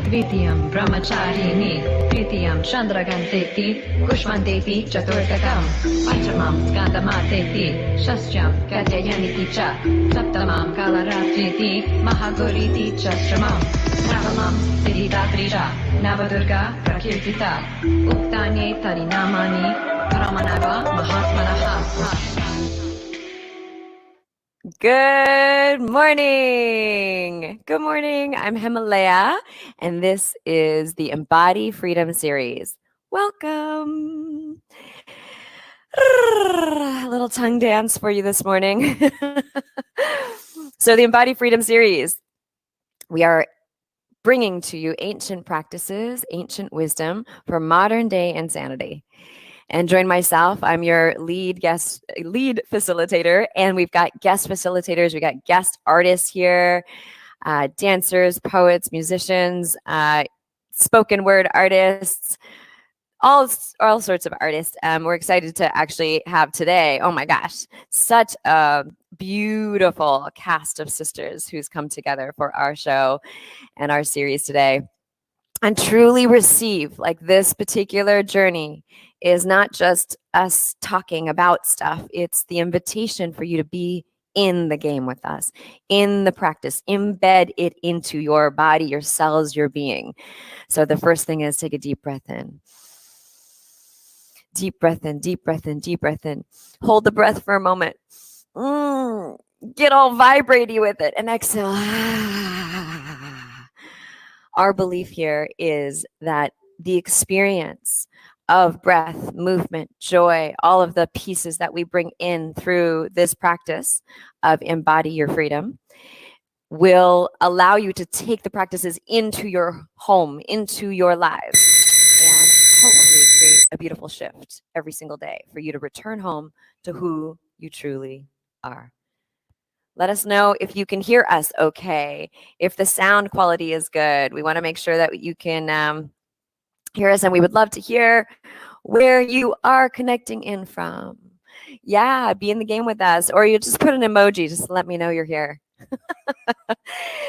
Dvitiyam brahmacharini, tritiyam chandraganteti, kushmanteti chaturthakam, panchamam skandamateti, shastyam katyayaniti cha, saptamam kalaratriti, mahaguriti chastramam, navamam siddhidatrija, navadurga prakirtita, uktanye tarinamani, paramanava mahatmanaha. Good morning. Good morning. I'm Hemalayaa, and this is the Embody Freedom Series. Welcome. A little tongue dance for you this morning. So the Embody Freedom Series, we are bringing to you ancient practices, ancient wisdom for modern day insanity. And join myself, I'm your lead facilitator, and we've got guest facilitators, we got guest artists here, dancers, poets, musicians, spoken word artists, all sorts of artists. We're excited to actually have today, oh my gosh, such a beautiful cast of sisters who's come together for our show and our series today. And truly receive, like, this particular journey is not just us talking about stuff. It's the invitation for you to be in the game with us, in the practice, embed it into your body, your cells, your being. So the first thing is take a deep breath in. Deep breath in, deep breath in, deep breath in. Hold the breath for a moment. Get all vibraty with it and exhale. Our belief here is that the experience of breath, movement, joy, all of the pieces that we bring in through this practice of embody your freedom will allow you to take the practices into your home, into your lives, and hopefully create a beautiful shift every single day for you to return home to who you truly are. Let us know if you can hear us okay, if the sound quality is good. We want to make sure that you can hear us, and we would love to hear where you are connecting in from. Yeah, be in the game with us, or you just put an emoji, just let me know you're here.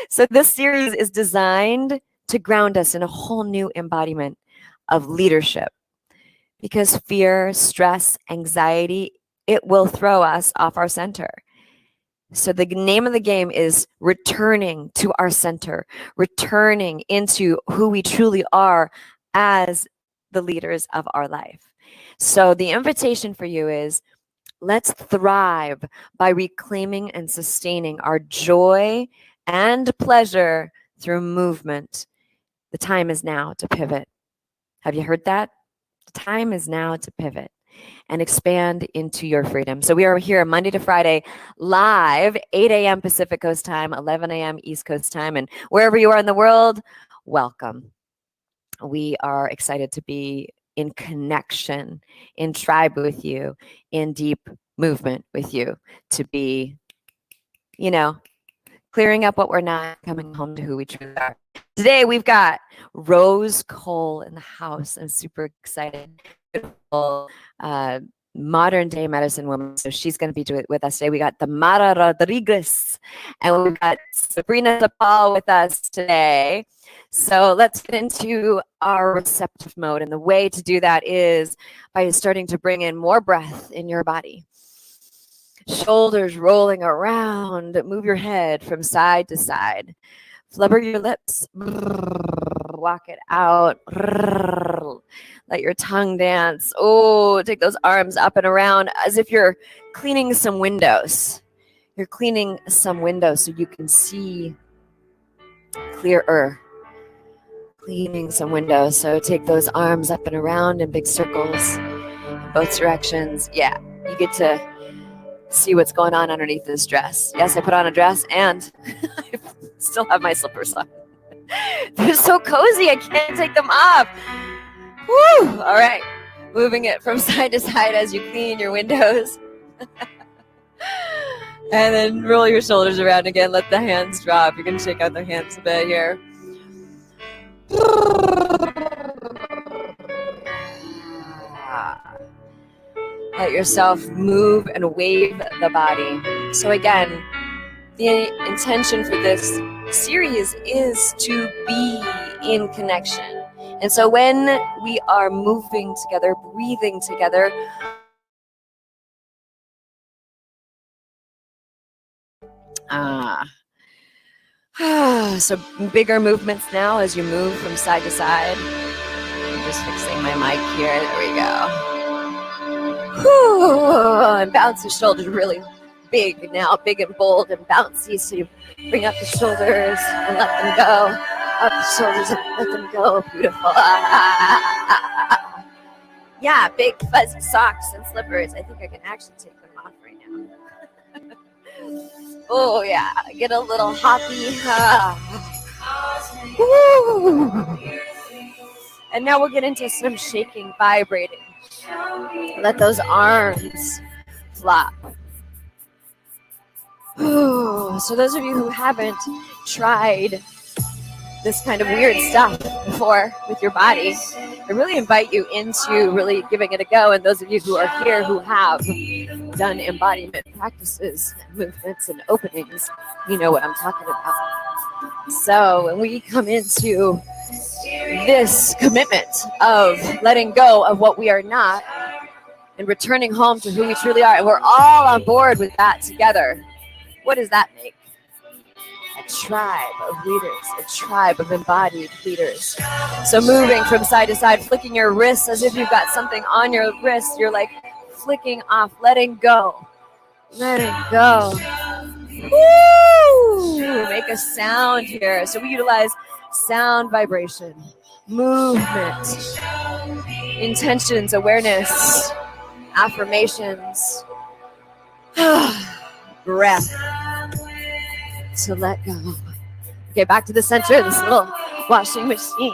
So this series is designed to ground us in a whole new embodiment of leadership, because fear, stress, anxiety, it will throw us off our center. So the name of the game is returning to our center, returning into who we truly are as the leaders of our life. So the invitation for you is, let's thrive by reclaiming and sustaining our joy and pleasure through movement. The time is now to pivot. Have you heard that? The time is now to pivot and expand into your freedom. So we are here Monday to Friday, live, 8 a.m. Pacific Coast time, 11 a.m. East Coast time. And wherever you are in the world, welcome. We are excited to be in connection, in tribe with you, in deep movement with you, to be, clearing up what we're not, coming home to who we truly are. Today, we've got Rose Cole in the house. I'm super excited. Beautiful, modern day medicine woman. So she's going to be with us today. We got Tamara Rodriguez, and we've got Sabrina Sapal with us today. So let's get into our receptive mode. And the way to do that is by starting to bring in more breath in your body. Shoulders rolling around. Move your head from side to side. Flubber your lips. Walk it out. Let your tongue dance. Oh, take those arms up and around as if you're cleaning some windows. You're cleaning some windows so you can see clearer. Cleaning some windows. So take those arms up and around in big circles in both directions. Yeah, you get to see what's going on underneath this dress. Yes, I put on a dress and I still have my slippers on. They're so cozy, I can't take them off. Woo! All right, moving it from side to side as you clean your windows. And then roll your shoulders around again. Let the hands drop. You're going to shake out the hands a bit here. Let yourself move and wave the body. So again, the intention for this series is to be in connection. And so when we are moving together, breathing together, so bigger movements now as you move from side to side. I'm just fixing my mic here. There we go. Whew, and bounce your shoulders really big now, big and bold and bouncy. So you bring up the shoulders and let them go. Up the shoulders and let them go. Beautiful. Yeah, big fuzzy socks and slippers. I think I can actually take them off right now. Oh yeah, get a little hoppy. And now we'll get into some shaking, vibrating. Let those arms flop. So those of you who haven't tried this kind of weird stuff before with your body, I really invite you into really giving it a go. And those of you who are here who have done embodiment practices, movements, and openings, you know what I'm talking about. So when we come into this commitment of letting go of what we are not and returning home to who we truly are, and we're all on board with that together, what does that make? A tribe of leaders, a tribe of embodied leaders. So moving from side to side, flicking your wrists as if you've got something on your wrist. You're like flicking off, letting go. Letting go. Woo! Make a sound here. So we utilize sound vibration, movement, intentions, awareness, affirmations, breath. To let go. Okay, back to the center, this little washing machine.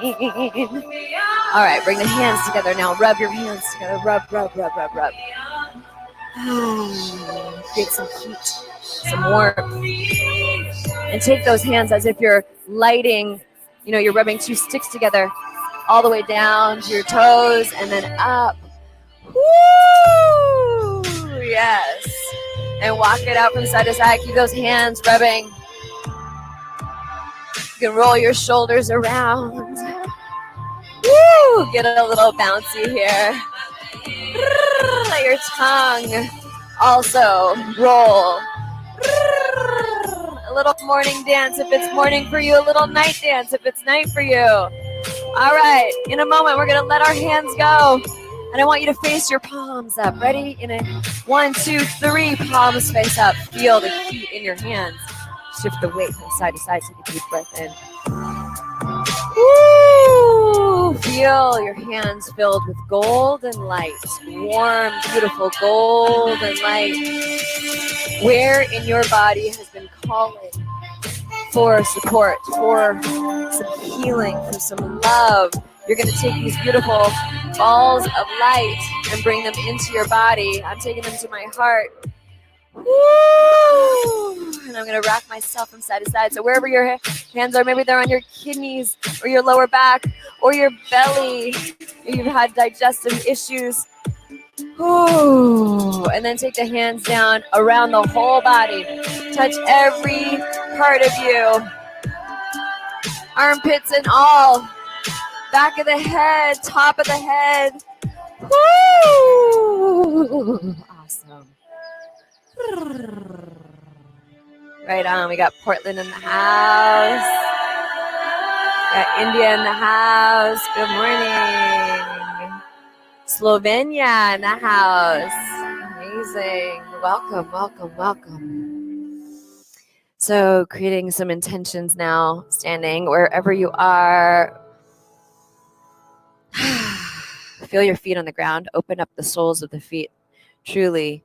All right, bring the hands together now. Rub your hands together. Rub, rub, rub, rub, rub. Create some heat, some warmth. And take those hands as if you're lighting, you're rubbing two sticks together all the way down to your toes and then up. Woo! Yes. And walk it out from side to side. Keep those hands rubbing. You can roll your shoulders around. Woo! Get a little bouncy here. Let your tongue also roll. A little morning dance if it's morning for you. A little night dance if it's night for you. All right. In a moment, we're going to let our hands go. And I want you to face your palms up. Ready? In a 1, 2, 3, palms face up. Feel the heat in your hands. Shift the weight from side to side. Take a deep breath in. Woo! Feel your hands filled with golden light. Warm, beautiful golden light. Where in your body has been calling for support, for some healing, for some love. You're going to take these beautiful balls of light and bring them into your body. I'm taking them to my heart. Woo! And I'm going to rock myself from side to side. So wherever your hands are, maybe they're on your kidneys or your lower back or your belly. You've had digestive issues. Woo! And then take the hands down around the whole body. Touch every part of you. Armpits and all. Back of the head, top of the head. Woo! Awesome. Right on. We got Portland in the house. Got India in the house. Good morning. Slovenia in the house. Amazing. Welcome, welcome, welcome. So creating some intentions now, standing wherever you are. Feel your feet on the ground. Open up the soles of the feet. Truly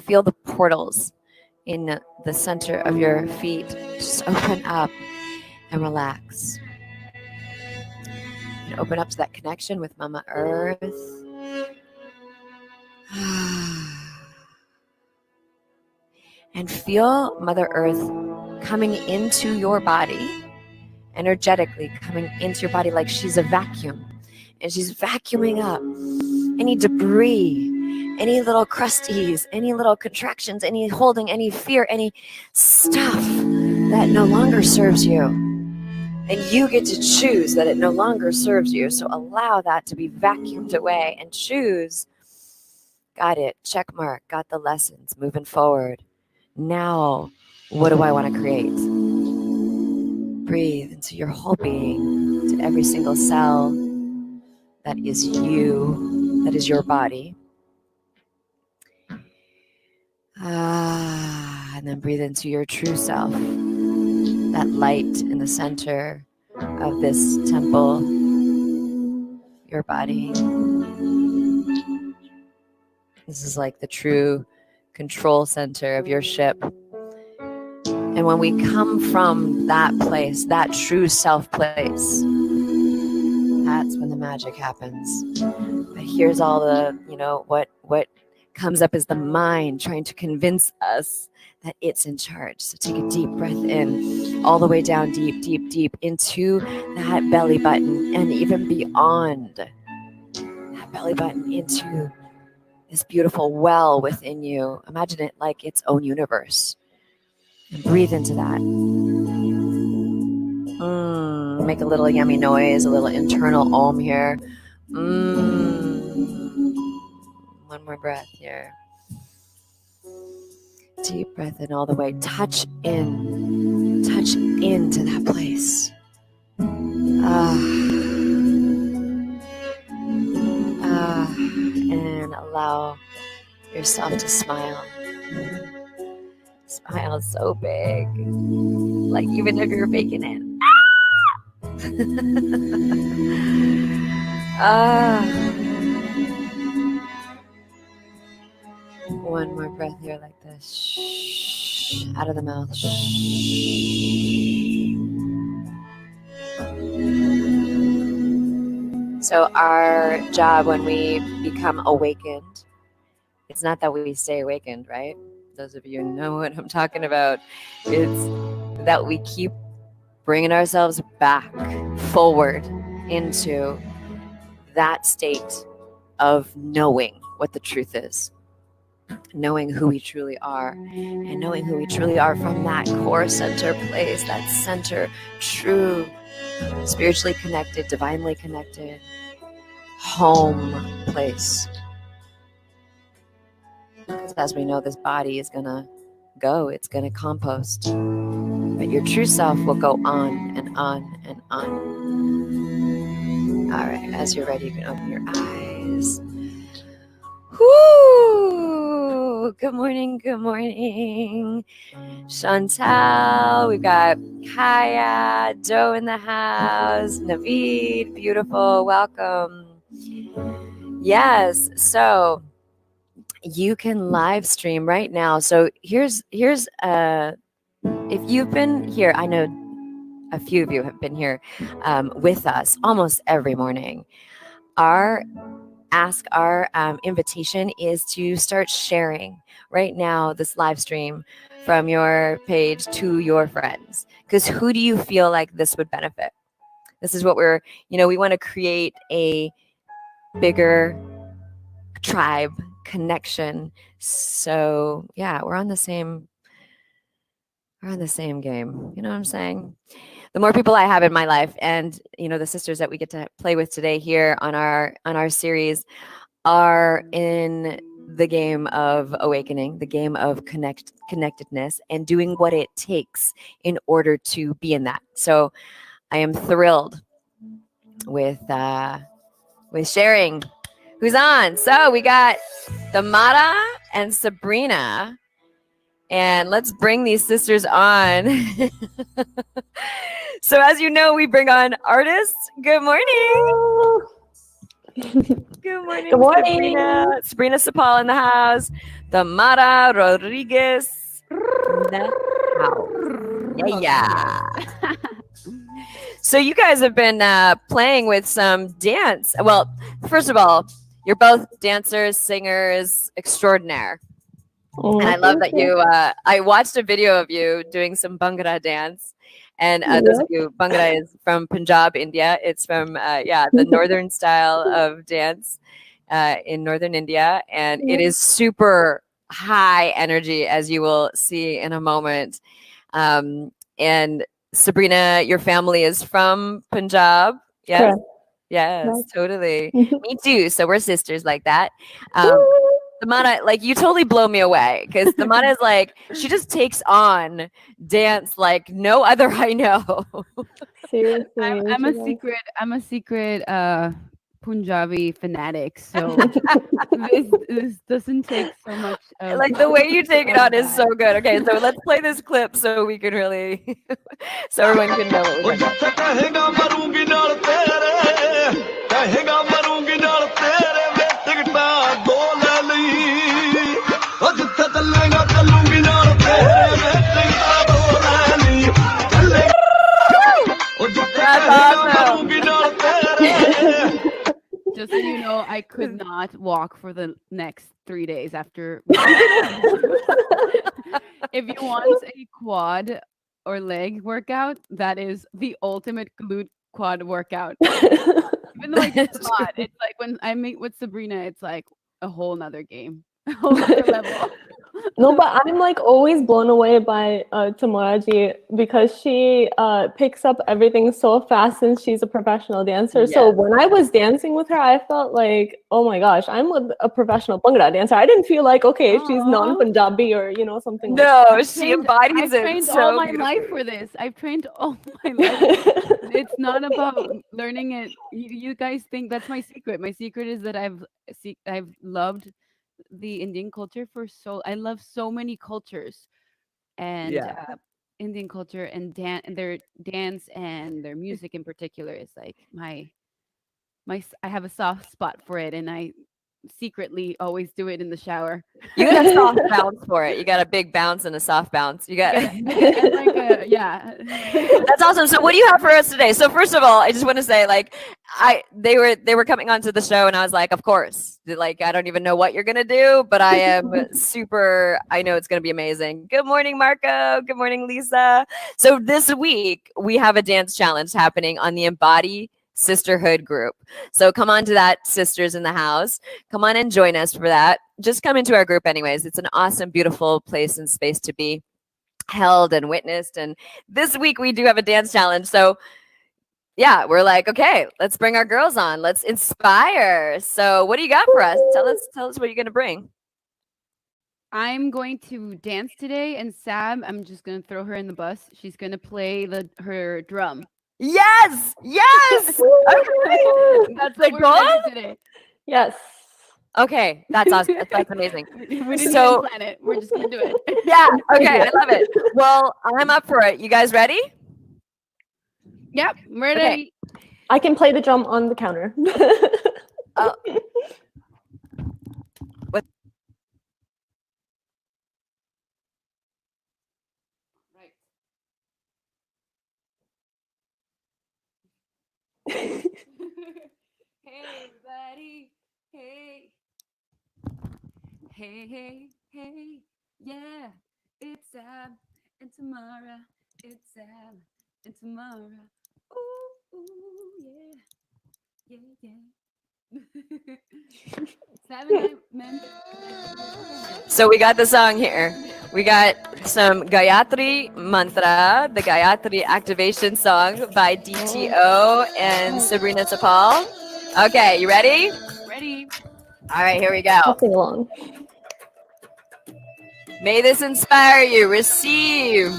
feel the portals in the center of your feet. Just open up and relax. And open up to that connection with Mama Earth. And feel Mother Earth coming into your body, energetically coming into your body like she's a vacuum. And she's vacuuming up any debris, any little crusties, any little contractions, any holding, any fear, any stuff that no longer serves you. And you get to choose that it no longer serves you. So allow that to be vacuumed away and choose. Got it. Check mark. Got the lessons. Moving forward. Now, what do I want to create? Breathe into your whole being, to every single cell that is you, that is your body. And then breathe into your true self, that light in the center of this temple, your body. This is like the true control center of your ship. And when we come from that place, that true self place, that's when the magic happens. But here's all the, what comes up is the mind trying to convince us that it's in charge. So take a deep breath in, all the way down deep, deep, deep into that belly button, and even beyond that belly button into this beautiful well within you. Imagine it like its own universe. And breathe into that. Make a little yummy noise, a little internal om here. One more breath here. Deep breath in all the way. Touch into that place. And allow yourself to smile. Smile so big. Like even if you're faking it. One more breath here like this. Shh. Out of the mouth. Shh. So our job when we become awakened, it's not that we stay awakened, right? Those of you know what I'm talking about. It's that we keep bringing ourselves back forward into that state of knowing what the truth is, knowing who we truly are, and knowing who we truly are from that core center place, that center, true, spiritually connected, divinely connected, home place. Because as we know, this body is going to go, it's going to compost. But your true self will go on and on and on. All right, as you're ready, you can open your eyes. Whoo! Good morning, good morning. Chantal, we've got Kaya, Joe in the house, Naveed, beautiful, welcome. Yes, so you can live stream right now. So here's if you've been here, I know a few of you have been here with us almost every morning. Our invitation is to start sharing right now this live stream from your page to your friends. Because who do you feel like this would benefit? This is what we want to create a bigger tribe connection. So yeah, we're on the same game. You know what I'm saying? The more people I have in my life, and the sisters that we get to play with today here on our series are in the game of awakening, the game of connectedness, and doing what it takes in order to be in that. So I am thrilled with sharing who's on. So we got Tamara and Sabrina. And let's bring these sisters on. So as you know, we bring on artists. Good morning. Good morning. Good morning. Sabrina Sapal in the house. Tamara Rodriguez in the house. Yeah. So you guys have been playing with some dance. Well, first of all, you're both dancers, singers extraordinaire. And I love that you, I watched a video of you doing some Bhangra dance. And those of you, Bhangra is from Punjab, India. It's from, the northern style of dance in northern India. And it is super high energy, as you will see in a moment. And Sabrina, your family is from Punjab. Yes. Correct. Yes, Right. totally. Me too. So we're sisters like that. Tamara, like you totally blow me away because Tamara is like she just takes on dance like no other I know. Seriously. I'm a she secret Punjabi fanatic, so this doesn't take so much of Like the way you take it of on is so that. good. Okay, so let's play this clip so we can really, so everyone can know what we're talking about. ਕਹੇਗਾ ਮਰੂੰਗੀ ਨਾਲ ਤੇਰੇ ਕਹੇਗਾ ਮਰੂੰਗੀ ਨਾਲ ਤੇਰੇ ਵੇ ਟਿਕਟਾਂ ਦੋ ਲੈ ਲਈ ਉਹ ਜਿੱਥੇ ਚੱਲੇਗਾ ਚੱਲੂਗੀ ਨਾਲ ਤੇਰੇ ਵੇ ਟਿਕਟਾਂ ਦੋ ਲੈ ਲਈ ਚੱਲੇ ਉਹ ਜਿੱਥੇ ਕਹੇਗਾ ਮਰੂੰਗੀ ਨਾਲ ਤੇਰੇ Just so you know, I could not walk for the next 3 days after. If you want a quad or leg workout, that is the ultimate glute quad workout. Even though I do a lot, it's like when I meet with Sabrina, it's like a whole nother game, a whole nother level. No, but I'm like always blown away by Tamara ji because she picks up everything so fast since she's a professional dancer. So Yes. when I was dancing with her, I felt like, oh my gosh, I'm a professional Bhangra dancer. I didn't feel like, okay, she's Aw. non-Punjabi or, something like No, she embodies I've it trained so all my beautifully. life for this. I've trained all my life. that. It's not about learning it. You guys think that's my secret. My secret is that I've loved the Indian culture I love so many cultures, and Yeah. Indian culture and their dance and their music in particular is like I have a soft spot for it, and I secretly always do it in the shower. You got a soft bounce for it. You got a big bounce and a soft bounce. You got. And like yeah. That's awesome. So what do you have for us today? So first of all, I just want to say like they were coming onto the show and I was like, of course. Like I don't even know what you're going to do, but I am I know it's going to be amazing. Good morning, Marco. Good morning, Lisa. So this week we have a dance challenge happening on the Embody Sisterhood group. So come on to that, sisters in the house. Come on and join us for that. Just come into our group anyways. It's an awesome, beautiful place and space to be held and witnessed. And this week we do have a dance challenge. So yeah, we're like, okay, let's bring our girls on. Let's inspire. So what do you got for us? Tell us what you're going to bring. I'm going to dance today, and Sab, I'm just going to throw her in the bus. She's going to play her drum. Yes. Okay. That's the We're gonna goal. do today. Yes. Okay, that's awesome. That's amazing. We didn't So- even plan it. We're just gonna do it. Yeah. Okay, I love it. Well, I'm up for it. You guys ready? Yep, we're ready. I can play the drum on the counter. Oh. What? Right. Hey, buddy. Hey. Hey, yeah. It's Sab and Tamara. It's Sab and Tamara. Ooh, yeah. Sab and I meant. So we got the song here. We got some Gayatri Mantra, the Gayatri activation song by DTO and Sabrina Sapal. Okay, you ready? Ready? All right, here we go. I'll sing along. May this inspire you. Receive.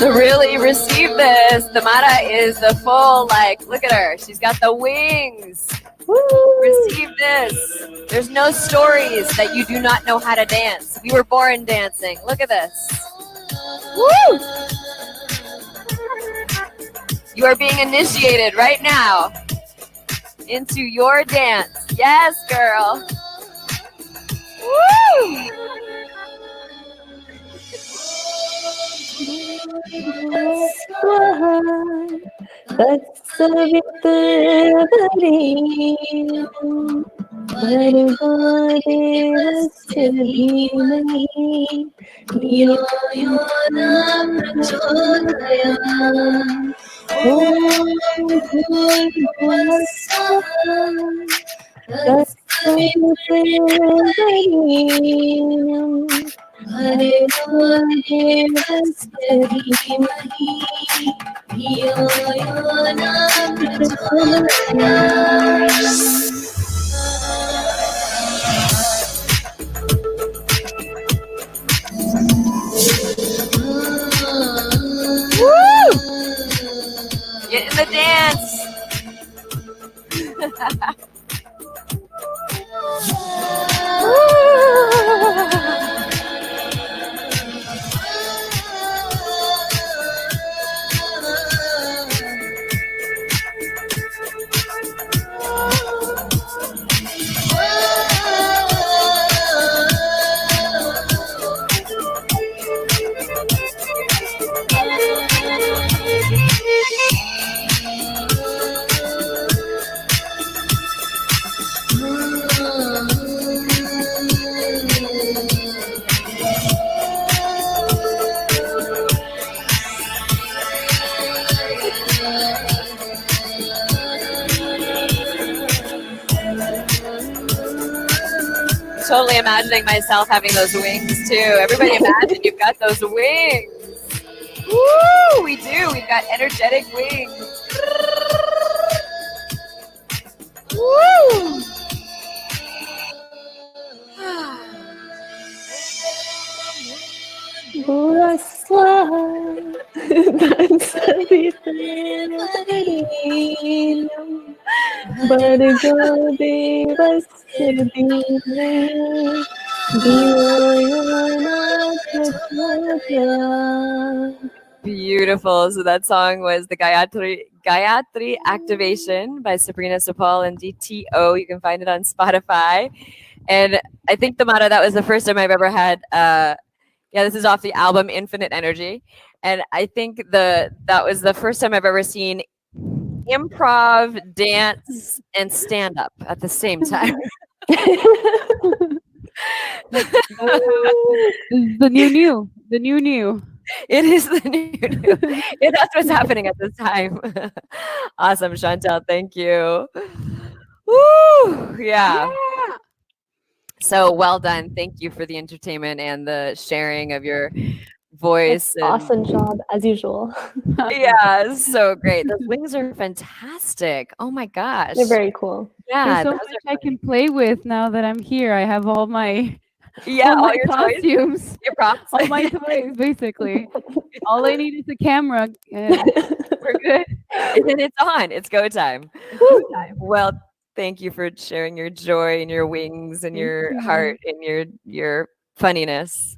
So really receive this. Tamara is the full, like, look at her. She's got the wings. Receive this. There's no stories that you do not know how to dance. We were born dancing. Look at this. Woo! You are being initiated right now into your dance. Yes, girl. Woo! Get in the dance. Totally imagining myself having those wings too. Everybody imagine you've got those wings. Woo! We do. We've got energetic wings. Woo! Beautiful. So that song was the Gayatri Activation by Sabrina, Sapal, and DTO. You can find it on Spotify. And I think, Tamara, that was the first time I've ever had, this is off the album Infinite Energy. And I think that was the first time I've ever seen improv, dance, and stand-up at the same time. The new. It is the new. That's what's happening at this time. Awesome, Chantel. Thank you. Woo! Yeah. So well done. Thank you for the entertainment and the sharing of your voice. Awesome job, as usual. Yeah, so great. Those wings are fantastic. Oh my gosh. They're very cool. Yeah. There's so much I can play with now that I'm here. I have all my all your costumes, toys, your props, all my toys, basically. All I need is a camera, and we're good. And then it's on. It's go time. It's go time. Well, thank you for sharing your joy and your wings and your heart and your funniness.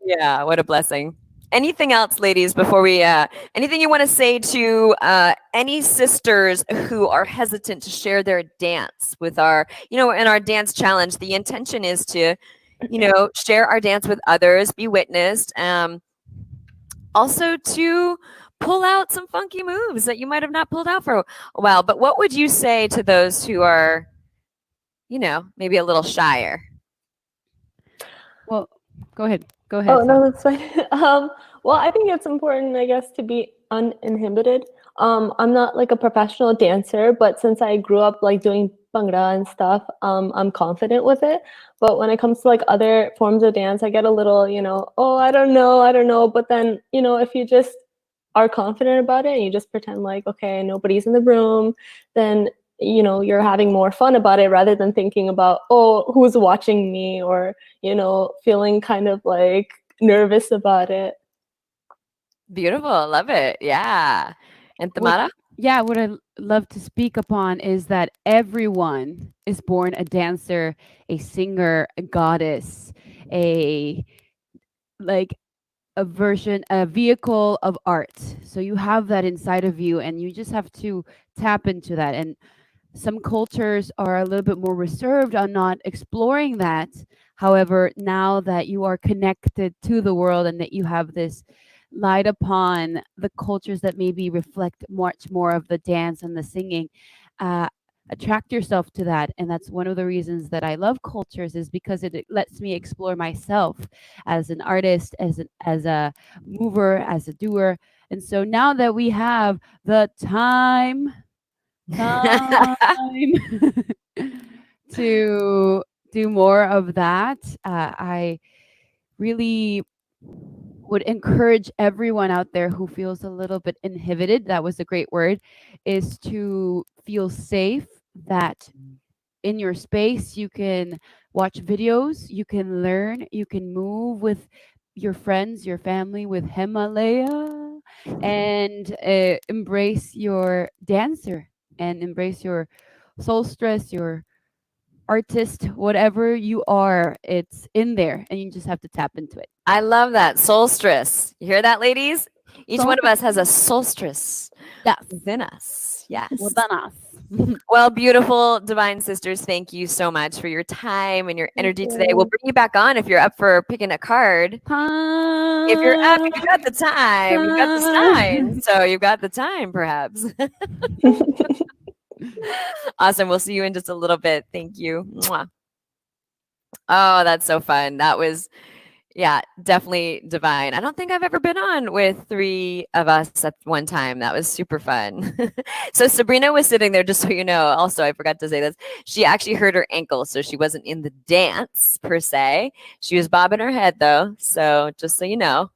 Yeah, what a blessing. Anything else, ladies, before we anything you want to say to any sisters who are hesitant to share their dance with our, in our dance challenge, the intention is to, share our dance with others, be witnessed, also to pull out some funky moves that you might have not pulled out for a while. But what would you say to those who are, maybe a little shyer? Well, go ahead. Oh, no, that's fine. Well, I think it's important, I guess, to be uninhibited. I'm not like a professional dancer, but since I grew up like doing bhangra and stuff, I'm confident with it. But when it comes to like other forms of dance, I get a little, oh, I don't know. But then, if you just are confident about it and you just pretend like, okay, nobody's in the room, then you're having more fun about it rather than thinking about, oh, who's watching me, or feeling kind of like nervous about it. Beautiful. Love it. Yeah. And What- Tamara? Yeah, what I love to speak upon is that everyone is born a dancer, a singer, a goddess, a like a vehicle of art. So you have that inside of you, and you just have to tap into that. And some cultures are a little bit more reserved on not exploring that. However, now that you are connected to the world and that you have this light upon the cultures that maybe reflect much more of the dance and the singing, uh, attract yourself to that. And that's one of the reasons that I love cultures, is because it lets me explore myself as an artist, as a mover, as a doer. And so now that we have the time to do more of that, I really would encourage everyone out there who feels a little bit inhibited, that was a great word, is to feel safe that in your space you can watch videos, you can learn, you can move with your friends, your family, with Hemalayaa, and embrace your dancer and embrace your soulstress, your artist, whatever you are, it's in there and you just have to tap into it. I love that. Solstice. You hear that, ladies? Each one of us has a solstice Yes. within us. Yes. Well done us. Well, beautiful divine sisters, thank you so much for your time and your energy today. We'll bring you back on if you're up for picking a card. If you're up, you got the time. You got the sign. So you've got the time, perhaps. Awesome. We'll see you in just a little bit. Thank you. Mwah. Oh, that's so fun. That was, yeah, definitely divine. I don't think I've ever been on with 3 of us at one time. That was super fun. So Sabrina was sitting there, just so you know. Also, I forgot to say this. She actually hurt her ankle, so she wasn't in the dance per se. She was bobbing her head though. So just so you know.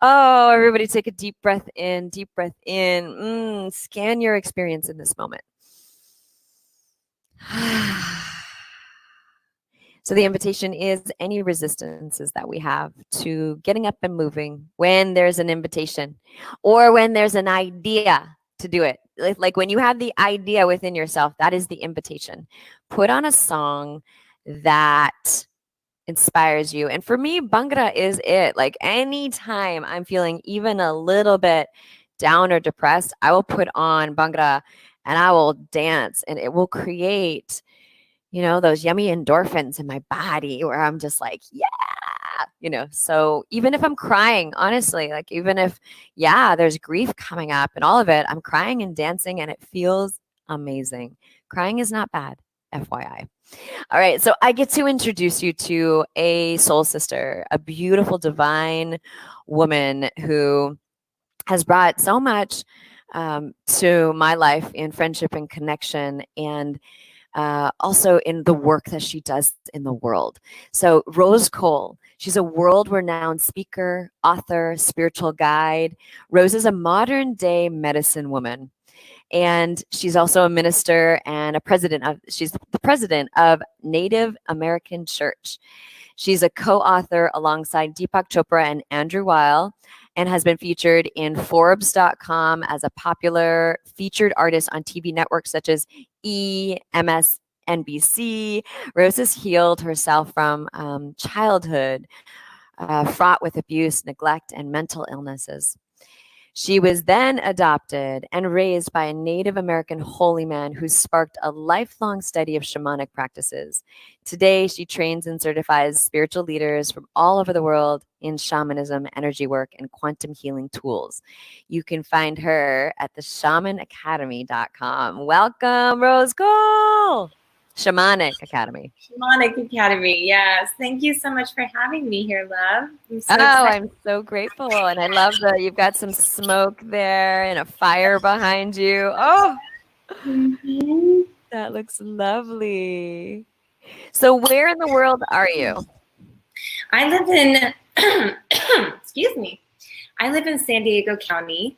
Oh, everybody take a deep breath in, deep breath in. Scan your experience in this moment. So the invitation is any resistances that we have to getting up and moving when there's an invitation or when there's an idea to do it. Like when you have the idea within yourself, that is the invitation. Put on a song that inspires you. And for me, Bhangra is it. Like anytime I'm feeling even a little bit down or depressed, I will put on Bhangra and I will dance, and it will create, you know, those yummy endorphins in my body where I'm just like, yeah, you know. So even if I'm crying, honestly, like even if, yeah, there's grief coming up and all of it, I'm crying and dancing and it feels amazing. Crying is not bad, FYI. All right, so I get to introduce you to a soul sister, a beautiful divine woman who has brought so much to my life in friendship and connection, and also in the work that she does in the world. So Rose Cole, she's a world-renowned speaker, author, spiritual guide. Rose is a modern-day medicine woman. And she's also a minister and she's the president of Native American Church. She's a co-author alongside Deepak Chopra and Andrew Weil, and has been featured in Forbes.com as a popular featured artist on TV networks such as MSNBC. Rose has healed herself from childhood fraught with abuse, neglect, and mental illnesses. She was then adopted and raised by a Native American holy man who sparked a lifelong study of shamanic practices. Today, she trains and certifies spiritual leaders from all over the world in shamanism, energy work, and quantum healing tools. You can find her at theshamanacademy.com. Welcome, Rose Cole! Shamanic Academy. Shamanic Academy, yes. Thank you so much for having me here, love. I'm so excited. I'm so grateful. And I love that you've got some smoke there and a fire behind you. Oh, that looks lovely. So where in the world are you? I live in, excuse me, I live in San Diego County.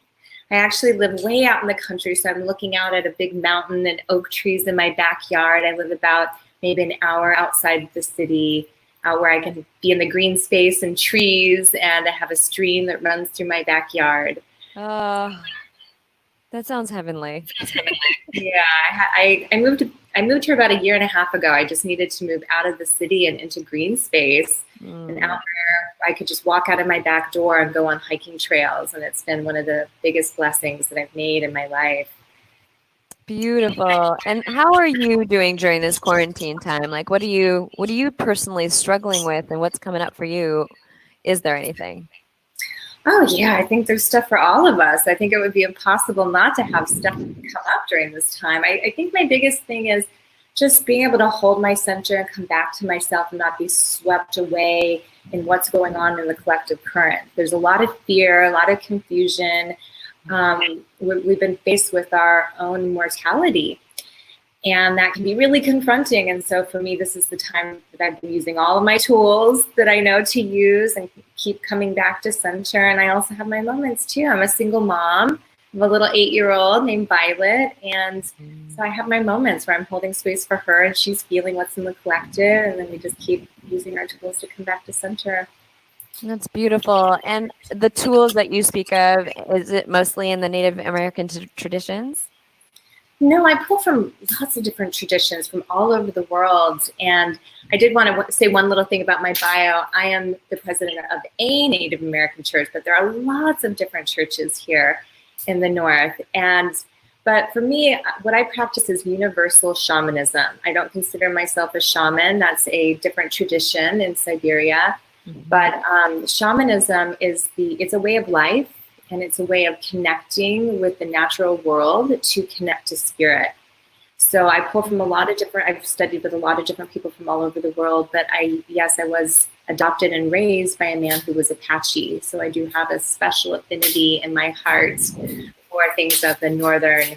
I actually live way out in the country, so I'm looking out at a big mountain and oak trees in my backyard. I live about maybe an hour outside the city. out where I can be in the green space and trees, and I have a stream that runs through my backyard. Oh, that sounds heavenly. Yeah, I moved here about a year and a half ago. I just needed to move out of the city and into green space, and out where I could just walk out of my back door and go on hiking trails. And it's been one of the biggest blessings that I've made in my life. Beautiful. And how are you doing during this quarantine time? Like, what are you personally struggling with, and what's coming up for you? Is there anything? Oh yeah, I think there's stuff for all of us. I think it would be impossible not to have stuff come up during this time. I think my biggest thing is just being able to hold my center and come back to myself and not be swept away in what's going on in the collective current. There's a lot of fear, a lot of confusion. We've been faced with our own mortality, and that can be really confronting. And so for me, this is the time that I've been using all of my tools that I know to use and keep coming back to center. And I also have my moments too. I'm a single mom. I have a little 8-year-old named Violet. And so I have my moments where I'm holding space for her and she's feeling what's in the collective. And then we just keep using our tools to come back to center. That's beautiful. And the tools that you speak of, is it mostly in the Native American traditions? No, I pull from lots of different traditions from all over the world. And I did want to say one little thing about my bio. I am the president of a Native American church, but there are lots of different churches here in the North. But for me, what I practice is universal shamanism. I don't consider myself a shaman. That's a different tradition in Siberia. But shamanism it's a way of life. And it's a way of connecting with the natural world to connect to spirit. So I pull from I've studied with a lot of different people from all over the world, but I was adopted and raised by a man who was Apache. So I do have a special affinity in my heart for things of the Northern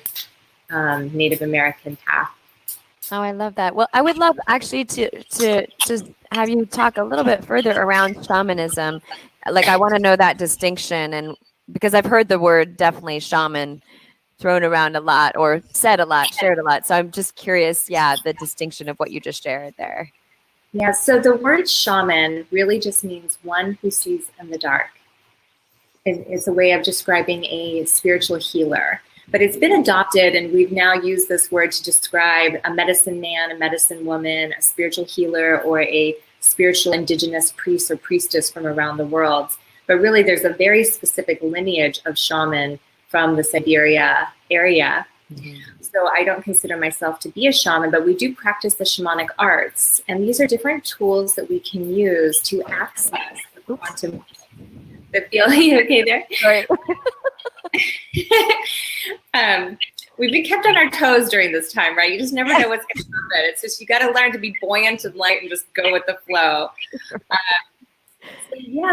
Native American path. Oh, I love that. Well, I would love actually to have you talk a little bit further around shamanism. Like, I want to know that distinction, and because I've heard the word definitely shaman thrown around a lot or said a lot, shared a lot. So I'm just curious, the distinction of what you just shared there. Yeah, so the word shaman really just means one who sees in the dark. It's a way of describing a spiritual healer. But it's been adopted, and we've now used this word to describe a medicine man, a medicine woman, a spiritual healer, or a spiritual indigenous priest or priestess from around the world. But really, there's a very specific lineage of shaman from the Siberia area. So I don't consider myself to be a shaman, but we do practice the shamanic arts. And these are different tools that we can use to access the quantum. The feeling okay there? Sorry. We've been kept on our toes during this time, right? You just never know what's going to happen. It's just, you got to learn to be buoyant and light and just go with the flow.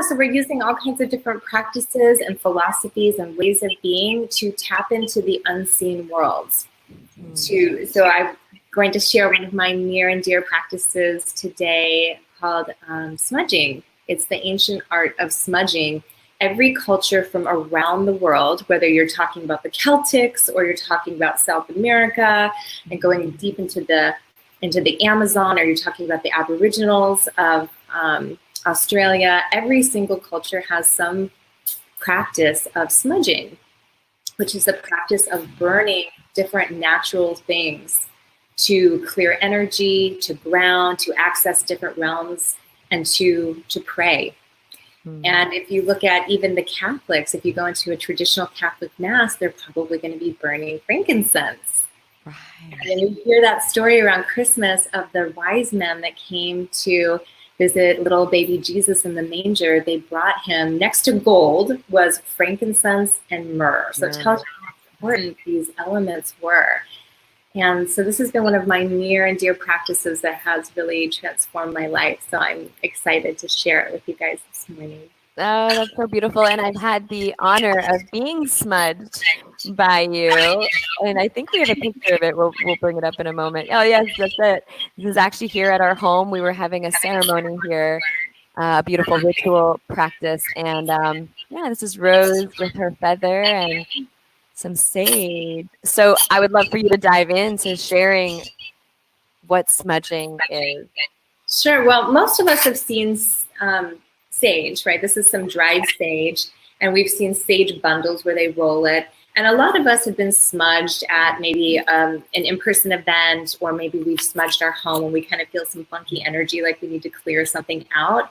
So we're using all kinds of different practices and and ways of being to tap into the unseen worlds. So I'm going to share one of my near and dear practices today called smudging. It's the ancient art of smudging. Every culture from around the world, whether you're talking about the Celtics or you're talking about South America and going deep into the Amazon, or you're talking about the Aboriginals of Australia, every single culture has some practice of smudging, which is the practice of burning different natural things to clear energy, to ground, to access different realms, and to pray. And if you look at even the Catholics, if you go into a traditional Catholic mass, they're probably going to be burning frankincense. Right. And then you hear that story around Christmas of the wise men that came to visit little baby Jesus in the manger. They brought him, next to gold, was frankincense and myrrh. So it tells you how important these elements were. And so this has been one of my near and dear practices that has really transformed my life. So I'm excited to share it with you guys this morning. Oh, that's so beautiful. And I've had the honor of being smudged by you. And I think we have a picture of it. We'll bring it up in a moment. Oh, yes, that's it. This is actually here at our home. We were having a ceremony here, a beautiful ritual practice. And this is Rose with her feather and some sage. So I would love for you to dive into sharing what smudging is. Sure. Well, most of us have seen sage, right? This is some dried sage, and we've seen sage bundles where they roll it. And a lot of us have been smudged at maybe an in-person event, or maybe we've smudged our home and we kind of feel some funky energy, like we need to clear something out.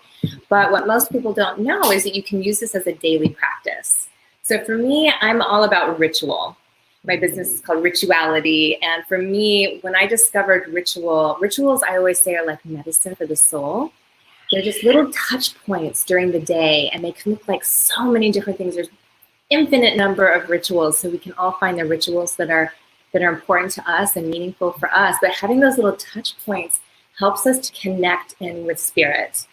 But what most people don't know is that you can use this as a daily practice. So for me, I'm all about ritual. My business is called Rituality. And for me, when I discovered rituals I always say are like medicine for the soul. They're just little touch points during the day, and they can look like so many different things. There's infinite number of rituals, so we can all find the rituals that are important to us and meaningful for us. But having those little touch points helps us to connect in with spirit.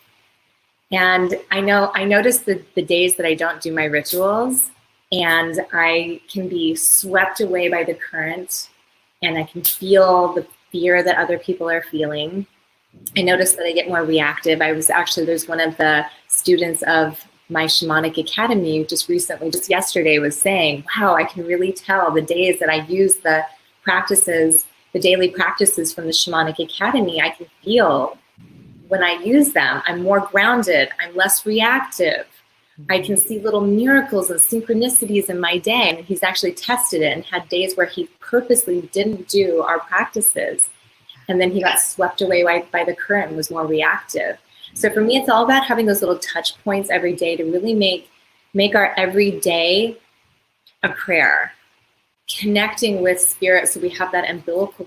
And I notice the days that I don't do my rituals, and I can be swept away by the current, and I can feel the fear that other people are feeling. I notice that I get more reactive. There's one of the students of my shamanic academy just yesterday was saying, wow, I can really tell the days that I use the daily practices from the shamanic academy. I can feel when I use them, I'm more grounded, I'm less reactive. I can see little miracles and synchronicities in my day. And he's actually tested it and had days where he purposely didn't do our practices. And then he got swept away by the current and was more reactive. So for me, it's all about having those little touch points every day to really make our everyday a prayer, connecting with spirit, so we have that umbilical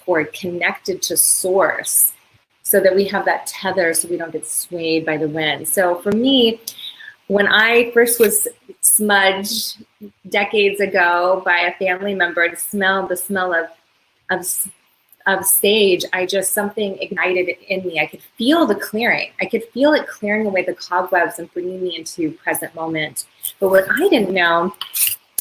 cord connected to source, so that we have that tether so we don't get swayed by the wind. So for me, when I first was smudged decades ago by a family member, the smell of sage, something ignited in me. I could feel the clearing. I could feel it clearing away the cobwebs and bringing me into present moment. But what I didn't know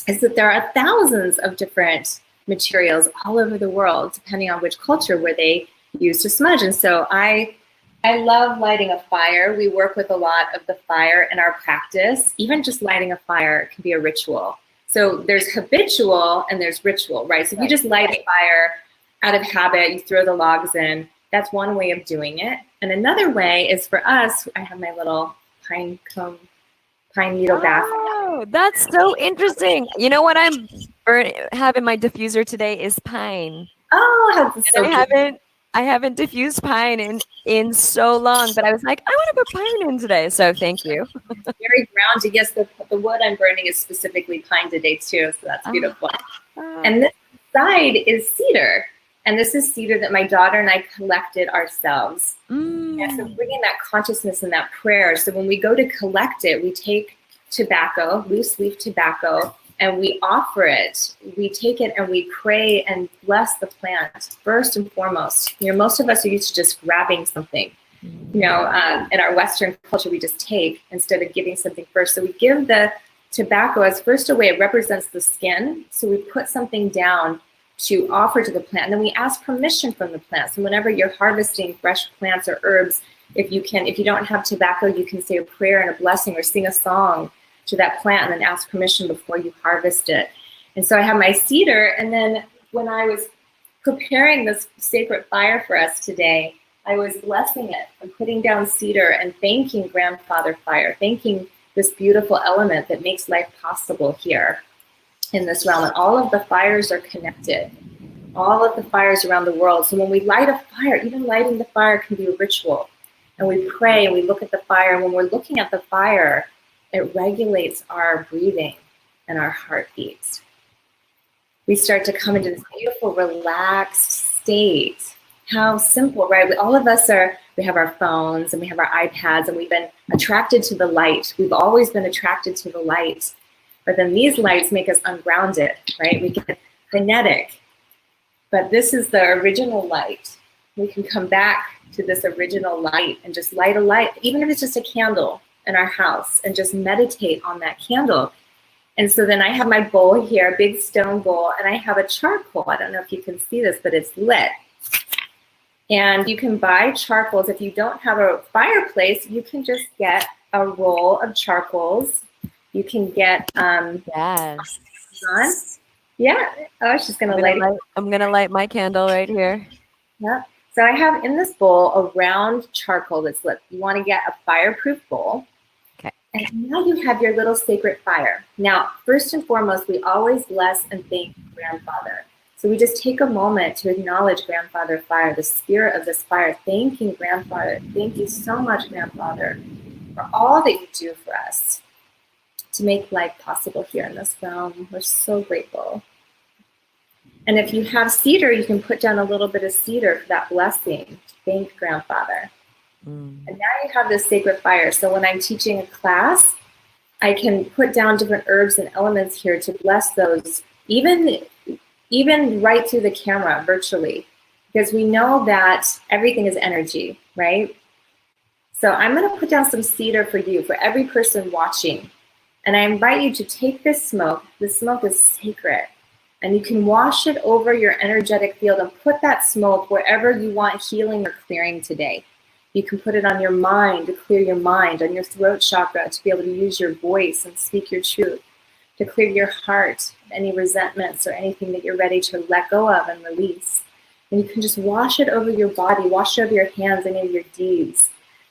is that there are thousands of different materials all over the world, depending on which culture, where they use to smudge. And so I love lighting a fire. We work with a lot of the fire in our practice. Even just lighting a fire can be a ritual. So there's habitual and there's ritual, right? So if you just light a fire out of habit, you throw the logs in, that's one way of doing it. And another way is for us, I have my little pine needle bath. Oh, that's so interesting. You know what have in my diffuser today is pine. Oh, that's so I haven't diffused pine in so long, but I was like, I want to put pine in today. So thank you. Very grounded. Yes, the wood I'm burning is specifically pine today too, so that's beautiful. And this side is cedar. And this is cedar that my daughter and I collected ourselves. And so bringing that consciousness and that prayer. So when we go to collect it, we take tobacco, loose leaf tobacco, and we offer it. We take it and we pray and bless the plant first and foremost. Most of us are used to just grabbing something. In our Western culture, we just take instead of giving something first. So we give the tobacco as first away. It represents the skin. So we put something down to offer to the plant. And then we ask permission from the plant. So whenever you're harvesting fresh plants or herbs, if you don't have tobacco, you can say a prayer and a blessing or sing a song to that plant and then ask permission before you harvest it. And so I have my cedar. And then when I was preparing this sacred fire for us today, I was blessing it and putting down cedar and thanking Grandfather Fire, thanking this beautiful element that makes life possible here in this realm. And all of the fires are connected, all of the fires around the world. So when we light a fire, even lighting the fire can be a ritual. And we pray and we look at the fire. And when we're looking at the fire, it regulates our breathing and our heartbeats. We start to come into this beautiful, relaxed state. How simple, right? All of us we have our phones and we have our iPads, and we've been attracted to the light. We've always been attracted to the light. But then these lights make us ungrounded, right? We get kinetic. But this is the original light. We can come back to this original light and just light a light, even if it's just a candle in our house, and just meditate on that candle. And so then I have my bowl here, a big stone bowl, and I have a charcoal. I don't know if you can see this, but it's lit. And you can buy charcoals. If you don't have a fireplace, you can just get a roll of charcoals. You can get yes. Yeah. Oh, she's gonna light it. I'm gonna light my candle right here. Yeah. So I have in this bowl a round charcoal that's lit. You want to get a fireproof bowl. Okay. And now you have your little sacred fire. Now, first and foremost, we always bless and thank Grandfather. So we just take a moment to acknowledge Grandfather Fire, the spirit of this fire, thanking Grandfather. Thank you so much, Grandfather, for all that you do for us to make life possible here in this realm. We're so grateful. And if you have cedar, you can put down a little bit of cedar for that blessing. Thank Grandfather. And now you have this sacred fire. So when I'm teaching a class, I can put down different herbs and elements here to bless those, even right through the camera, virtually, because we know that everything is energy, right? So I'm going to put down some cedar for you, for every person watching. And I invite you to take this smoke. This smoke is sacred. And you can wash it over your energetic field and put that smoke wherever you want healing or clearing today. You can put it on your mind to clear your mind, on your throat chakra to be able to use your voice and speak your truth, to clear your heart of any resentments or anything that you're ready to let go of and release. And you can just wash it over your body, wash it over your hands, any of your deeds.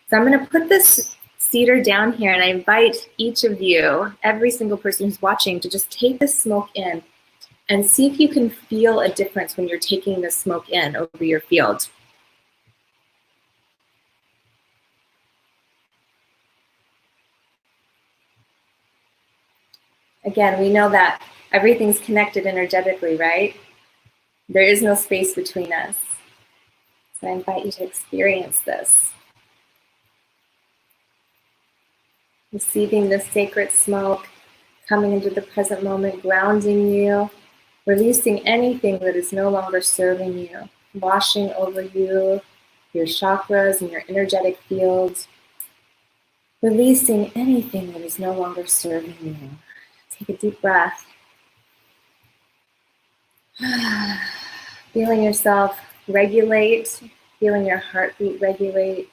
So I'm going to put this cedar down here, and I invite each of you, every single person who's watching, to just take this smoke in and see if you can feel a difference when you're taking the smoke in over your field. Again, we know that everything's connected energetically, right? There is no space between us. So I invite you to experience this. Receiving the sacred smoke, coming into the present moment, grounding you, releasing anything that is no longer serving you, washing over you, your chakras and your energetic fields, releasing anything that is no longer serving you. Take a deep breath. Feeling yourself regulate, feeling your heartbeat regulate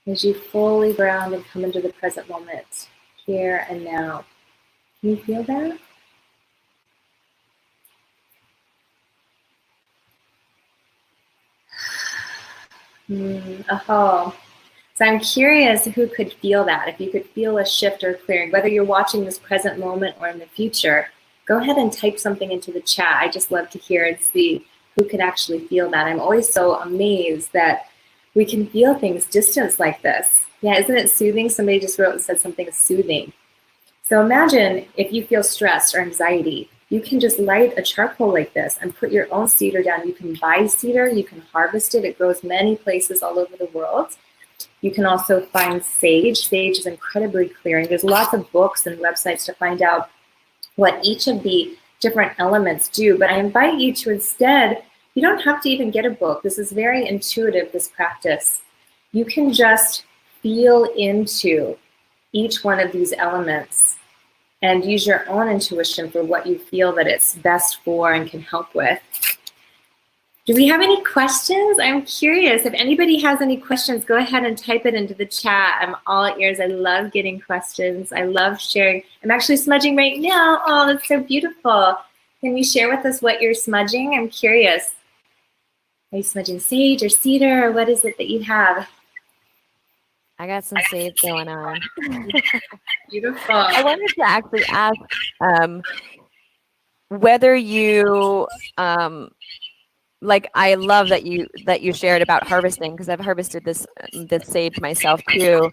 as you fully ground and come into the present moment, here and now. Can you feel that? So I'm curious who could feel that, if you could feel a shift or clearing, whether you're watching this present moment or in the future. Go ahead and type something into the chat. I just love to hear and see who could actually feel that. I'm always so amazed that we can feel things distance like this. Yeah, isn't it soothing? Somebody just wrote and said something is soothing. So imagine if you feel stress or anxiety, you can just light a charcoal like this and put your own cedar down. You can buy cedar, you can harvest it. It grows many places all over the world. You can also find sage. Sage is incredibly clearing. There's lots of books and websites to find out what each of the different elements do. But I invite you to instead, you don't have to even get a book. This is very intuitive, this practice. You can just feel into each one of these elements and use your own intuition for what you feel that it's best for and can help with. Do we have any questions? I'm curious. If anybody has any questions, go ahead and type it into the chat. I'm all ears. I love getting questions. I love sharing. I'm actually smudging right now. Oh, that's so beautiful. Can you share with us what you're smudging? I'm curious. Are you smudging sage or cedar, or what is it that you have? I got some sage going on. Beautiful. I wanted to actually ask whether you like, I love that you shared about harvesting, because I've harvested this sage myself too.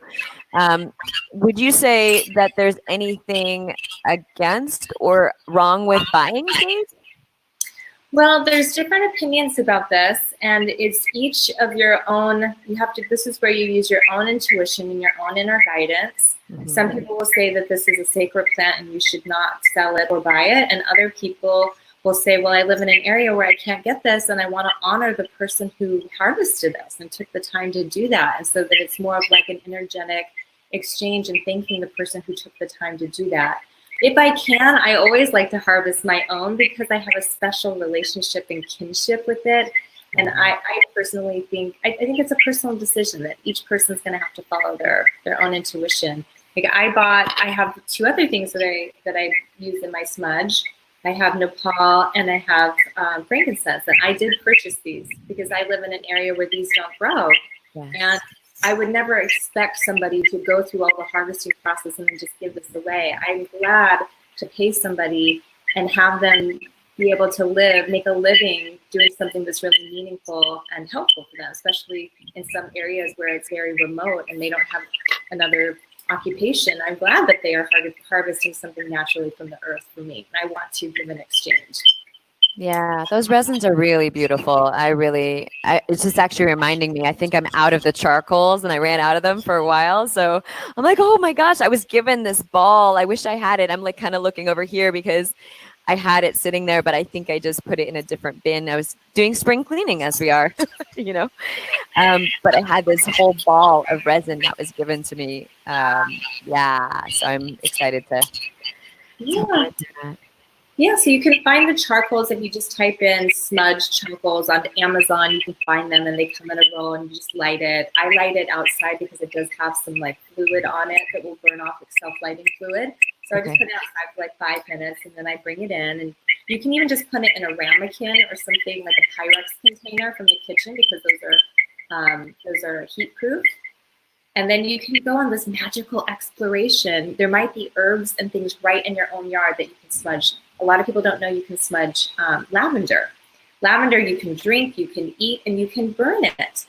Would you say that there's anything against or wrong with buying sage? Well, there's different opinions about this, and it's each of your own. This is where you use your own intuition and your own inner guidance. Mm-hmm. Some people will say that this is a sacred plant and you should not sell it or buy it, and other people will say, well, I live in an area where I can't get this, and I want to honor the person who harvested this and took the time to do that, and so that it's more of like an energetic exchange and thanking the person who took the time to do that. If I can, I always like to harvest my own because I have a special relationship and kinship with it. And I personally think, I think it's a personal decision that each person's going to have to follow their own intuition. Like I have 2 other things that I use in my smudge. I have Nepal, and I have frankincense. And I did purchase these because I live in an area where these don't grow. Yes. And I would never expect somebody to go through all the harvesting process and then just give this away. I'm glad to pay somebody and have them be able to make a living doing something that's really meaningful and helpful for them, especially in some areas where it's very remote and they don't have another occupation. I'm glad that they are harvesting something naturally from the earth for me. And I want to give an exchange. Yeah, those resins are really beautiful. It's just actually reminding me, I think I'm out of the charcoals and I ran out of them for a while. So I'm like, oh my gosh, I was given this ball. I wish I had it. I'm like kind of looking over here because I had it sitting there, but I think I just put it in a different bin. I was doing spring cleaning as we are, you know, but I had this whole ball of resin that was given to me. Yeah, so I'm excited to Yeah. do that. Yeah, so you can find the charcoals if you just type in smudge charcoals onto Amazon. You can find them and they come in a roll and you just light it. I light it outside because it does have some like fluid on it that will burn off with self-lighting fluid. So I just put it outside for like 5 minutes and then I bring it in. And you can even just put it in a ramekin or something like a Pyrex container from the kitchen because those are heat proof. And then you can go on this magical exploration. There might be herbs and things right in your own yard that you can smudge. A lot of people don't know you can smudge lavender. Lavender you can drink, you can eat, and you can burn it.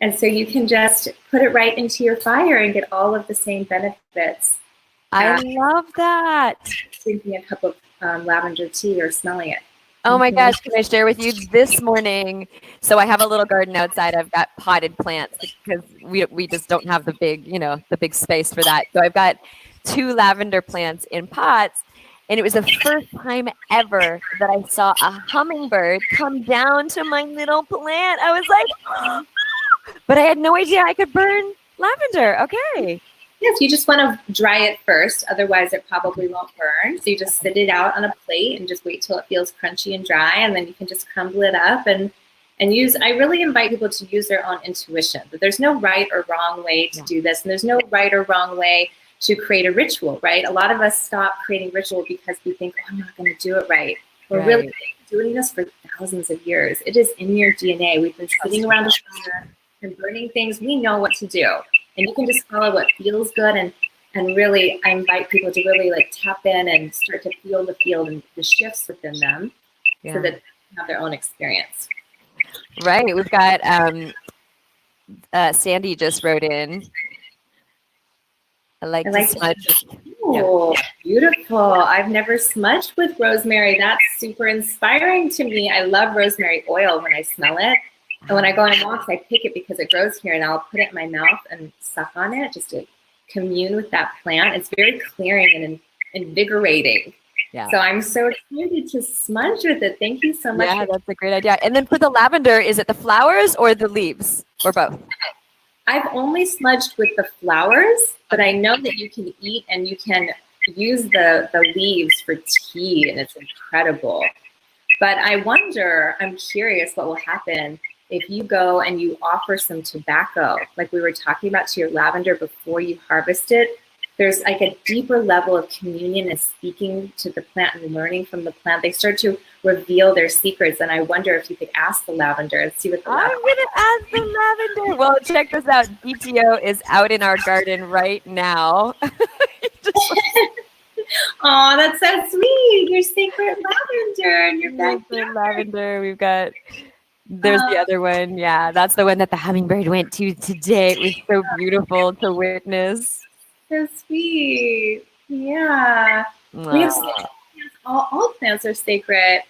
And so you can just put it right into your fire and get all of the same benefits. I love that. Drinking a cup of lavender tea or smelling it. Oh my gosh, can I share with you this morning? So I have a little garden outside. I've got potted plants because we just don't have the big space for that. So I've got 2 lavender plants in pots. And it was the first time ever that I saw a hummingbird come down to my little plant. I was like, oh, but I had no idea I could burn lavender. Okay. Yes, you just want to dry it first. Otherwise, it probably won't burn. So you just sit it out on a plate and just wait till it feels crunchy and dry. And then you can just crumble it up and use. I really invite people to use their own intuition. But there's no right or wrong way to do this. And there's no right or wrong way to create a ritual, right? A lot of us stop creating ritual because we think, oh, I'm not going to do it right. We're really doing this for thousands of years. It is in your DNA. We've been sitting around a fire and burning things. We know what to do. And you can just follow what feels good. And really, I invite people to really like tap in and start to feel the field and the shifts within them so that they have their own experience. Right. We've got Sandy just wrote in. I like to smudge. Oh, beautiful. I've never smudged with rosemary. That's super inspiring to me. I love rosemary oil when I smell it. And when I go on walks, I pick it because it grows here and I'll put it in my mouth and suck on it just to commune with that plant. It's very clearing and invigorating. Yeah. So I'm so excited to smudge with it. Thank you so much. Yeah, that's a great idea. And then for the lavender, is it the flowers or the leaves or both? I've only smudged with the flowers, but I know that you can eat and you can use the leaves for tea, and it's incredible. But I wonder, I'm curious what will happen if you go and you offer some tobacco, like we were talking about, to your lavender before you harvest it. There's like a deeper level of communion and speaking to the plant and learning from the plant. They start to reveal their secrets. And I wonder if you could ask the lavender and see what the lavender. I'm going to ask the lavender. Well, check this out. BTO is out in our garden right now. Oh, that's so sweet. Your sacred lavender in your backyard. Lavender. We've got, there's the other one. Yeah, that's the one that the hummingbird went to today. It was so beautiful to witness. So sweet. Yeah. Wow. We have sacred plants. All plants are sacred.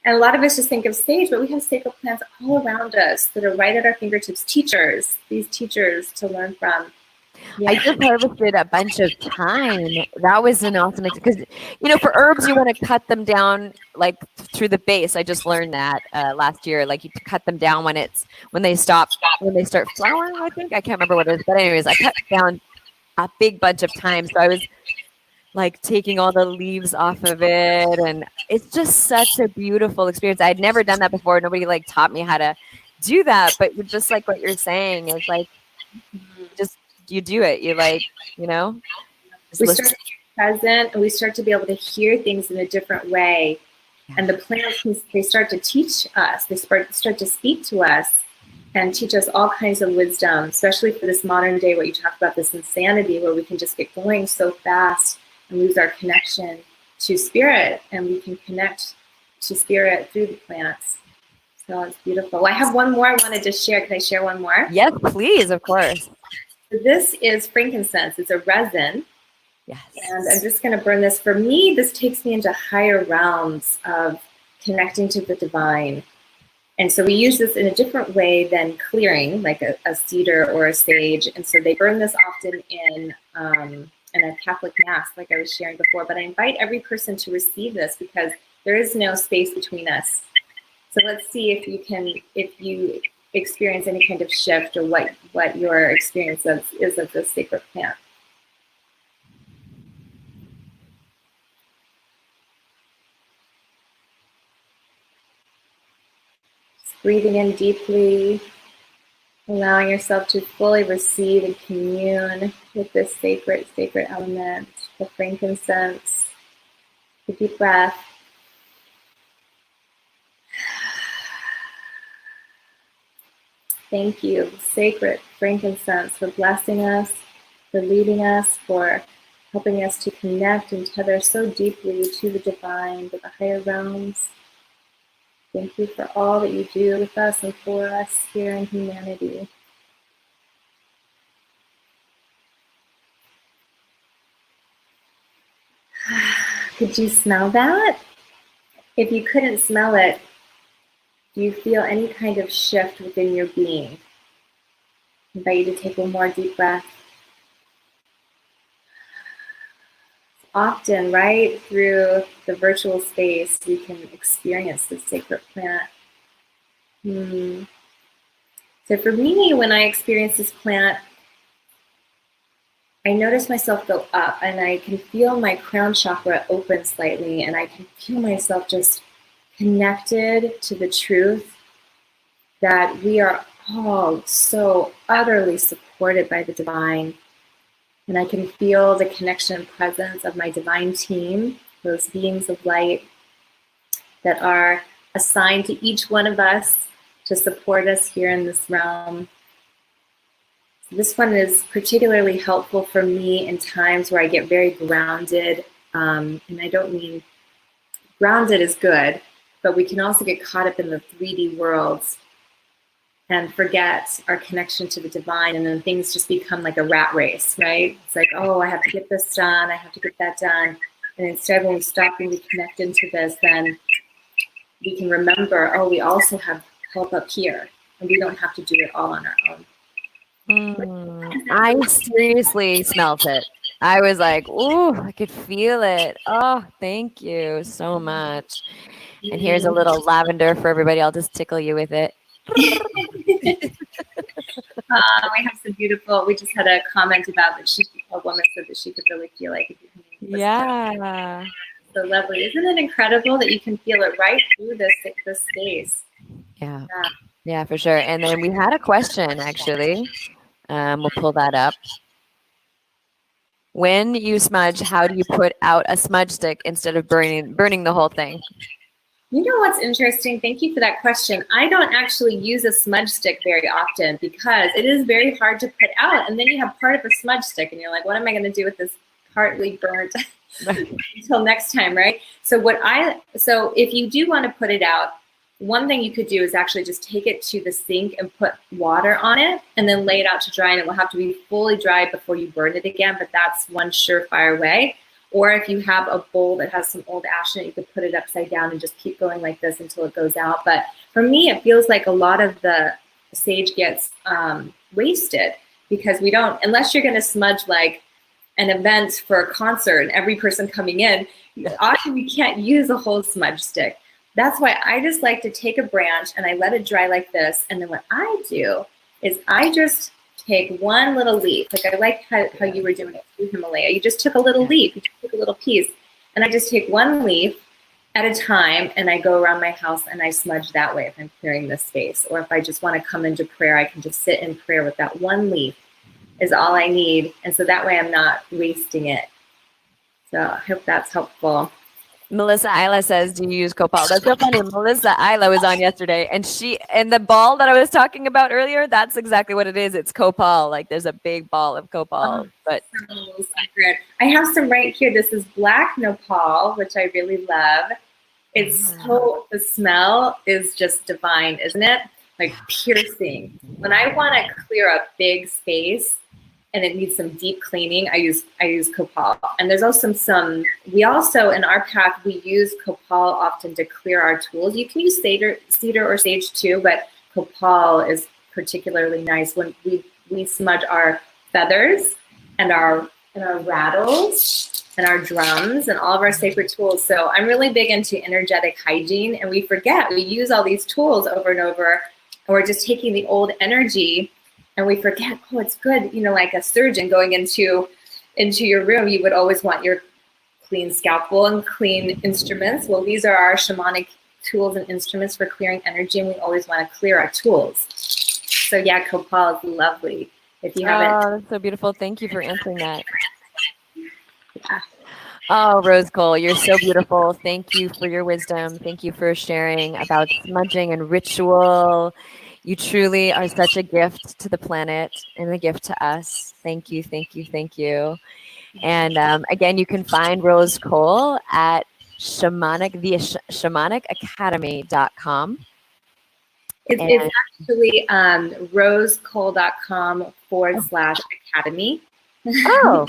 And a lot of us just think of sage, but we have sacred plants all around us that are right at our fingertips. Teachers, these teachers to learn from. Yeah. I just harvested a bunch of thyme. That was an awesome because, you know, for herbs, you want to cut them down like through the base. I just learned that last year. Like you cut them down when they start flowering, I think. I can't remember what it is. But anyways, I cut down a big bunch of thyme. So I was like taking all the leaves off of it. And it's just such a beautiful experience. I'd never done that before. Nobody like taught me how to do that. But just like what you're saying is like, just, you do it. You like, you know, present, and we start to be able to hear things in a different way. And the plants, they start to teach us, they start to speak to us and teach us all kinds of wisdom, especially for this modern day where you talk about this insanity where we can just get going so fast and lose our connection to spirit, and we can connect to spirit through the plants. So it's beautiful. Well, I have one more I wanted to share. Can I share one more? Yes, please, of course. So this is frankincense. It's a resin. Yes. And I'm just going to burn this. For me, this takes me into higher realms of connecting to the divine. And so we use this in a different way than clearing, like a cedar or a sage. And so they burn this often in a Catholic mass, like I was sharing before. But I invite every person to receive this because there is no space between us. So let's see if you experience any kind of shift or what your experience is of this sacred plant. Breathing in deeply, allowing yourself to fully receive and commune with this sacred element, the frankincense. A deep breath. Thank you, sacred frankincense, for blessing us, for leading us, for helping us to connect and tether so deeply to the divine, to the higher realms. Thank you for all that you do with us and for us here in humanity. Could you smell that? If you couldn't smell it, do you feel any kind of shift within your being? I invite you to take one more deep breath. Often, right through the virtual space, we can experience this sacred plant. So for me, when I experience this plant, I notice myself go up and I can feel my crown chakra open slightly, and I can feel myself just connected to the truth that we are all so utterly supported by the divine. And I can feel the connection and presence of my divine team, those beings of light that are assigned to each one of us to support us here in this realm. This one is particularly helpful for me in times where I get very grounded. And I don't mean grounded is good, but we can also get caught up in the 3D worlds and forget our connection to the divine, and then things just become like a rat race, right? It's like, oh, I have to get this done, I have to get that done. And instead, when we stop and we connect into this, then we can remember, oh, we also have help up here, and we don't have to do it all on our own. I seriously smelt it. I was like, ooh, I could feel it. Oh, thank you so much. And here's a little lavender for everybody. I'll just tickle you with it. We have some beautiful, we just had a comment about that a woman said that she could really feel like yeah. So lovely. Isn't it incredible that you can feel it right through this space? Yeah, for sure. And then we had a question, actually. We'll pull that up. When you smudge, how do you put out a smudge stick instead of burning the whole thing? You know what's interesting? Thank you for that question. I don't actually use a smudge stick very often because it is very hard to put out. And then you have part of a smudge stick and you're like, what am I going to do with this partly burnt until next time, right? So if you do want to put it out, one thing you could do is actually just take it to the sink and put water on it and then lay it out to dry, and it will have to be fully dry before you burn it again, but that's one surefire way. Or if you have a bowl that has some old ash in it, you could put it upside down and just keep going like this until it goes out. But for me, it feels like a lot of the sage gets wasted because we don't, unless you're going to smudge like an event for a concert and every person coming in, often we can't use a whole smudge stick. That's why I just like to take a branch and I let it dry like this. And then what I do is I just take one little leaf. Like I like how you were doing it through Himalaya. You just took a little leaf, you just took a little piece. And I just take one leaf at a time and I go around my house and I smudge that way if I'm clearing this space. Or if I just want to come into prayer, I can just sit in prayer with that one leaf is all I need. And so that way I'm not wasting it. So I hope that's helpful. Melissa Isla says, do you use copal? That's so funny. Melissa Isla was on yesterday, and the ball that I was talking about earlier, that's exactly what it is. It's copal. Like there's a big ball of copal. But secret. I have some right here. This is black nopal, which I really love. It's so, the smell is just divine, isn't it? Like piercing. When I want to clear a big space and it needs some deep cleaning, I use copal. And there's also we also, in our path, we use copal often to clear our tools. You can use cedar or sage too, but copal is particularly nice when we smudge our feathers and our rattles and our drums and all of our sacred tools. So I'm really big into energetic hygiene, and we forget, we use all these tools over and over, and we're just taking the old energy and we forget, oh, it's good. You know, like a surgeon going into your room, you would always want your clean scalpel and clean instruments. Well, these are our shamanic tools and instruments for clearing energy, and we always want to clear our tools. So yeah, copal is lovely. If you have it. that's so beautiful. Thank you for answering that. Yeah. Oh, Rose Cole, you're so beautiful. Thank you for your wisdom. Thank you for sharing about smudging and ritual. You truly are such a gift to the planet and a gift to us. Thank you, thank you, thank you. And again, you can find Rose Cole at shamanicacademy.com. It's actually rosecole.com/academy. Oh,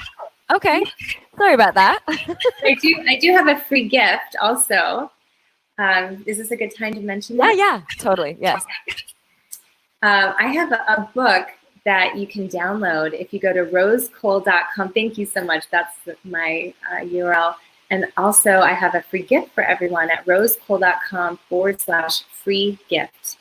okay. Sorry about that. I do have a free gift also. Is this a good time to mention that? Yeah, totally. Yes. I have a book that you can download if you go to rosecole.com. Thank you so much. That's my URL. And also I have a free gift for everyone at rosecole.com/free gift.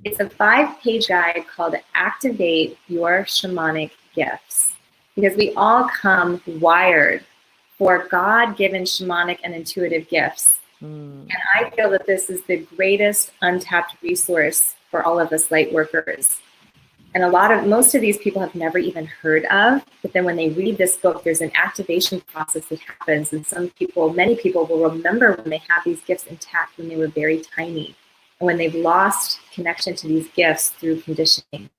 It's a 5-page guide called Activate Your Shamanic Gifts, because we all come wired for God-given shamanic and intuitive gifts. And I feel that this is the greatest untapped resource for all of us light workers. And most of these people have never even heard of, but then when they read this book, there's an activation process that happens. And many people will remember when they have these gifts intact when they were very tiny, and when they've lost connection to these gifts through conditioning.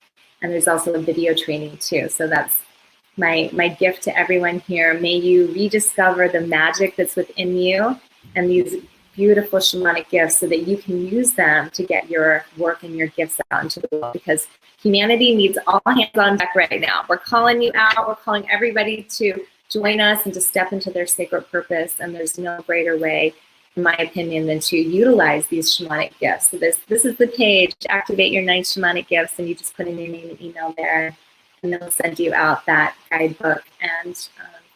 And there's also a video training too. So that's my gift to everyone here. May you rediscover the magic that's within you and these beautiful shamanic gifts so that you can use them to get your work and your gifts out into the world, because humanity needs all hands on deck right now. We're calling you out. We're calling everybody to join us and to step into their sacred purpose. And there's no greater way, in my opinion, than to utilize these shamanic gifts. So this is the page, Activate Your 9 Shamanic Gifts, and you just put in your name and email there, and they'll send you out that guidebook and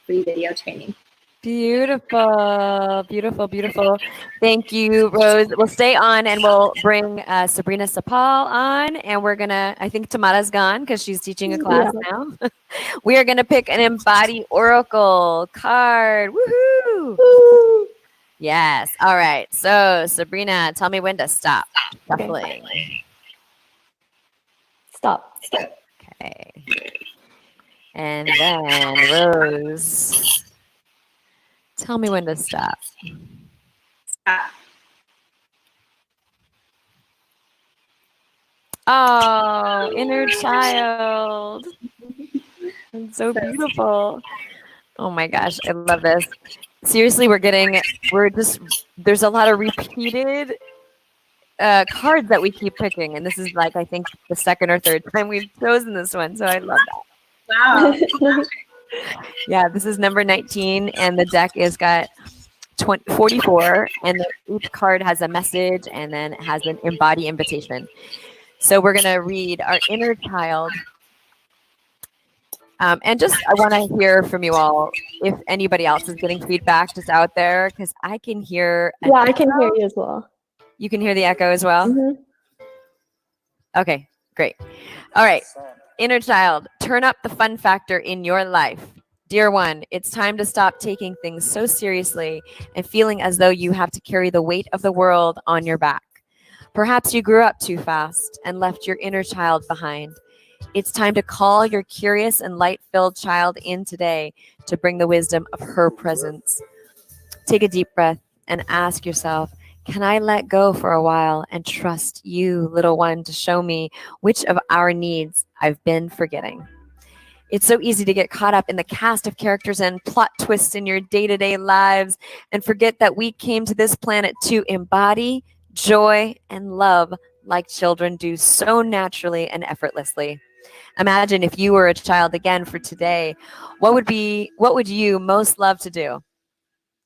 free video training. Beautiful, beautiful, beautiful. Thank you, Rose. We'll stay on and we'll bring Sabrina Sapal on, and we're gonna, I think Tamara's gone because she's teaching a class now. We are gonna pick an Embody Oracle card. Woohoo! Woo. Yes. All right. So Sabrina, tell me when to stop shuffling. Okay. Stop. Okay. And then Rose, tell me when to stop. Oh, inner child. It's so beautiful. Oh my gosh, I love this. Seriously, there's a lot of repeated cards that we keep picking. And this is like, I think the second or third time we've chosen this one. So I love that. Wow. Yeah, this is number 19, and the deck is got 44, and each card has a message, and then it has an embody invitation. So we're going to read our inner child. And just, I want to hear from you all if anybody else is getting feedback just out there, because I can hear. Yeah, I can hear you as well. You can hear the echo as well? Mm-hmm. Okay, great. All right. Inner child, turn up the fun factor in your life. Dear one, it's time to stop taking things so seriously and feeling as though you have to carry the weight of the world on your back. Perhaps you grew up too fast and left your inner child behind. It's time to call your curious and light-filled child in today to bring the wisdom of her presence. Take a deep breath and ask yourself, can I let go for a while and trust you, little one, to show me which of our needs I've been forgetting? It's so easy to get caught up in the cast of characters and plot twists in your day-to-day lives and forget that we came to this planet to embody joy and love like children do so naturally and effortlessly. Imagine if you were a child again for today. What would you most love to do?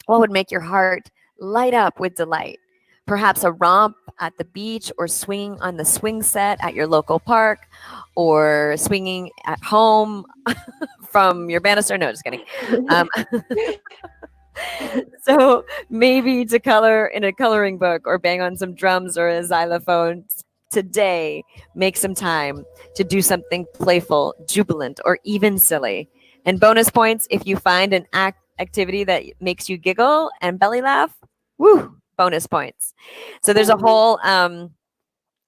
What would make your heart light up with delight? Perhaps a romp at the beach, or swinging on the swing set at your local park, or swinging at home from your banister. No, just kidding. So maybe to color in a coloring book or bang on some drums or a xylophone. Today, make some time to do something playful, jubilant, or even silly. And bonus points if you find an activity that makes you giggle and belly laugh. Woo! Bonus points. So there's a whole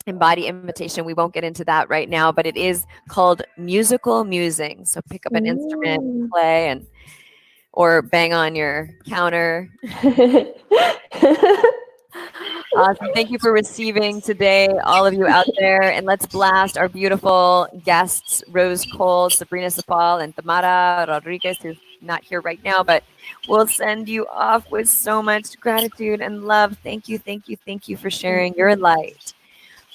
embody invitation. We won't get into that right now, but it is called musical musing. So pick up an instrument, play, and or bang on your counter. Awesome. Thank you for receiving today, all of you out there. And let's blast our beautiful guests, Rose Cole, Sabrina Sapal, and Tamara Rodriguez, who's not here right now, but we'll send you off with so much gratitude and love. Thank you, thank you, thank you for sharing your light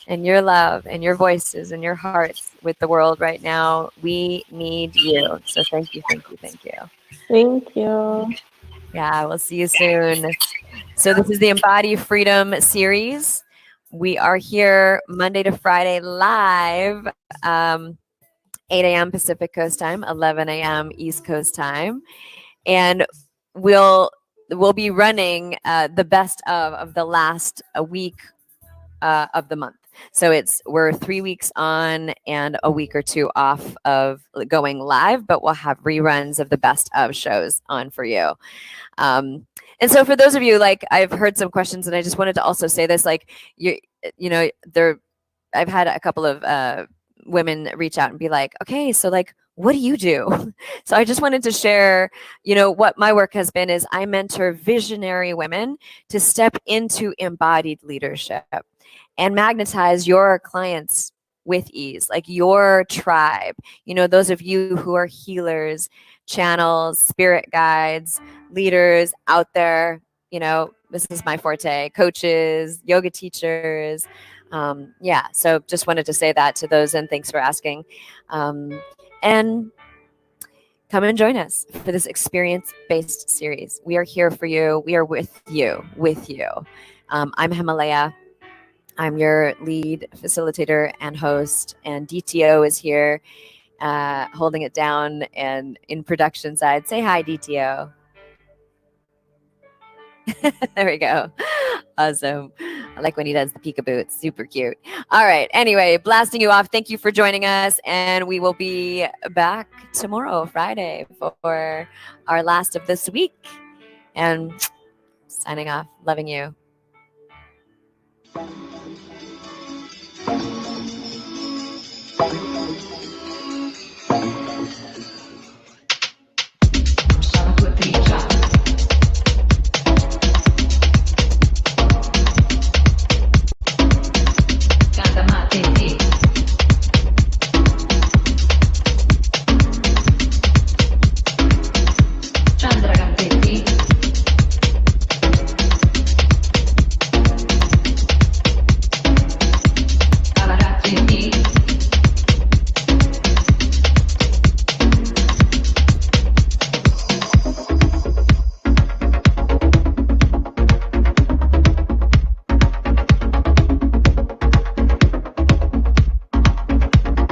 and your love and your voices and your hearts with the world right now. We need you. So thank you, thank you, thank you. Thank you. Yeah, we'll see you soon. So this is the Embody Freedom series. We are here Monday to Friday live, 8 a.m. Pacific Coast time, 11 a.m. East Coast time. And we'll be running the best of the last week of the month. So we're 3 weeks on and a week or two off of going live, but we'll have reruns of the best of shows on for you. And so for those of you, like, I've heard some questions, and I just wanted to also say this, like, I've had a couple of women reach out and be like, okay, so like, what do you do? So I just wanted to share, what my work has been is I mentor visionary women to step into embodied leadership and magnetize your clients with ease, like your tribe, those of you who are healers, channels, spirit guides, leaders out there, this is my forte, coaches, yoga teachers. So just wanted to say that to those, and thanks for asking. And come and join us for this experience-based series. We are here for you. We are with you. I'm Hemalayaa. I'm your lead facilitator and host, and DTO is here holding it down and in production side. Say hi, DTO. There we go. Awesome. I like when he does the peekaboo. It's super cute. All right. Anyway, blasting you off. Thank you for joining us. And we will be back tomorrow, Friday, for our last of this week. And signing off. Loving you.